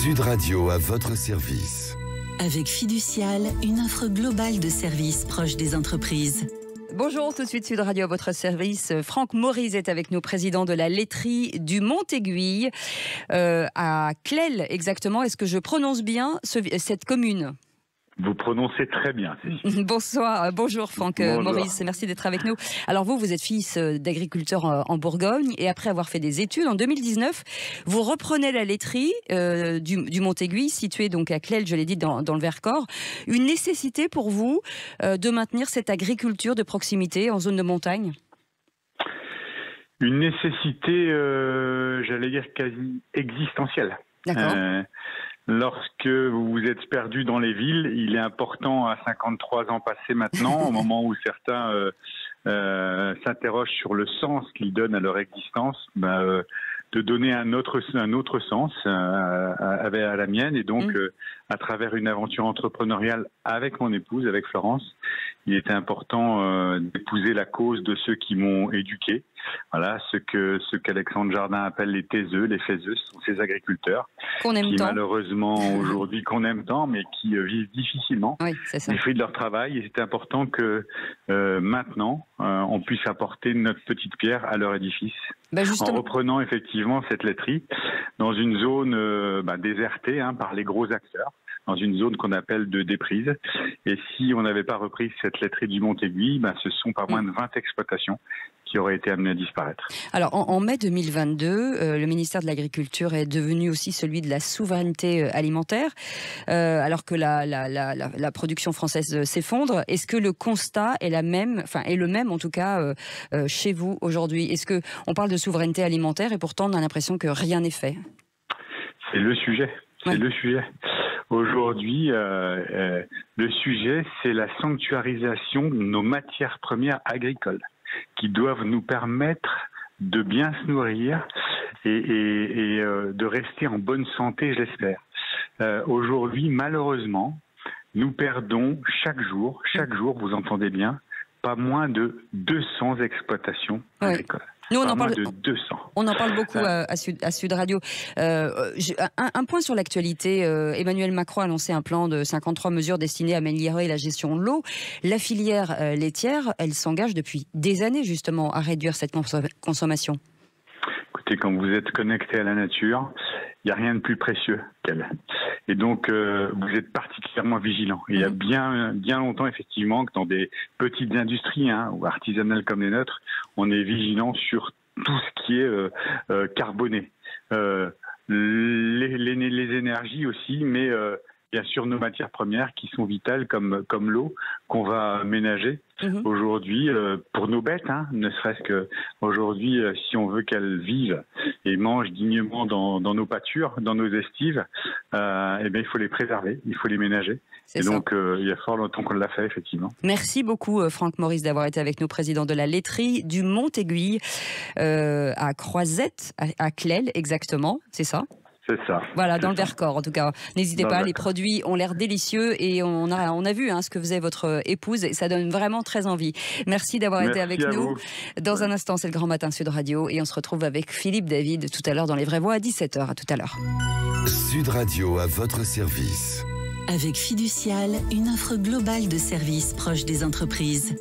Sud Radio à votre service. Avec Fiducial, une offre globale de services proche des entreprises. Bonjour, tout de suite Sud Radio à votre service. Franck Maurice est avec nous, président de la laiterie du Montéguy, à Clel exactement. Est-ce que je prononce bien cette commune ? Vous prononcez très bien. Bonjour Franck Maurice, merci d'être avec nous. Alors vous êtes fils d'agriculteur en Bourgogne et après avoir fait des études, en 2019, vous reprenez la laiterie du Montéguy, située donc à Clel, je l'ai dit, dans le Vercors. Une nécessité pour vous de maintenir cette agriculture de proximité en zone de montagne ? Une nécessité, j'allais dire quasi existentielle. D'accord. Lorsque vous vous êtes perdu dans les villes, il est important, à 53 ans passés maintenant, au moment où certains s'interrogent sur le sens qu'ils donnent à leur existence, de donner un autre sens à la mienne. Et donc, à travers une aventure entrepreneuriale avec mon épouse, avec Florence, il était important d'épouser la cause de ceux qui m'ont éduqué. Voilà, ce qu'Alexandre Jardin appelle les taiseux, les faiseux, ce sont ces agriculteurs qu'on aime qui tant. Malheureusement aujourd'hui qu'on aime tant, mais qui vivent difficilement les fruits de leur travail. Et c'est important que maintenant on puisse apporter notre petite pierre à leur édifice. En reprenant effectivement cette laiterie dans une zone désertée par les gros acteurs, dans une zone qu'on appelle de déprise. Et si on n'avait pas repris cette laiterie du Montéguy, ce sont pas moins de 20 exploitations qui auraient été amenées à disparaître. Alors, en mai 2022, le ministère de l'Agriculture est devenu aussi celui de la souveraineté alimentaire, alors que la production française s'effondre. Est-ce que le constat est le même en tout cas chez vous aujourd'hui ? Est-ce que on parle de souveraineté alimentaire et pourtant on a l'impression que rien n'est fait ? C'est le sujet. C'est le sujet. Aujourd'hui, le sujet, c'est la sanctuarisation de nos matières premières agricoles qui doivent nous permettre de bien se nourrir et de rester en bonne santé, je l'espère. Aujourd'hui, malheureusement, nous perdons chaque jour, vous entendez bien, pas moins de 200 exploitations agricoles. Nous, on en parle de 200. On en parle beaucoup à Sud Radio. Un point sur l'actualité. Emmanuel Macron a lancé un plan de 53 mesures destinées à améliorer la gestion de l'eau. La filière laitière, elle s'engage depuis des années justement à réduire cette consommation. Écoutez, quand vous êtes connecté à la nature, il n'y a rien de plus précieux qu'elle. Et donc, vous êtes particulièrement vigilant. Il y a bien longtemps, effectivement, que dans des petites industries ou artisanales comme les nôtres, on est vigilant sur tout ce qui est carboné. Les énergies aussi, mais bien sûr nos matières premières qui sont vitales comme l'eau qu'on va ménager aujourd'hui pour nos bêtes, ne serait-ce que aujourd'hui si on veut qu'elles vivent et mangent dignement dans nos pâtures, dans nos estives, il faut les préserver, il faut les ménager. Et donc il y a fort longtemps qu'on l'a fait effectivement. Merci beaucoup Franck Maurice d'avoir été avec nous, président de la laiterie du Montéguy à Croisette, à Clel exactement, c'est ça ? C'est ça. Voilà, dans le Vercors en tout cas. N'hésitez pas, les produits ont l'air délicieux et on a vu ce que faisait votre épouse et ça donne vraiment très envie. Merci d'avoir été avec nous. Dans un instant, c'est le Grand Matin Sud Radio et on se retrouve avec Philippe David tout à l'heure dans Les Vraies Voix à 17h. À tout à l'heure. Sud Radio à votre service. Avec Fiducial, une offre globale de services proche des entreprises.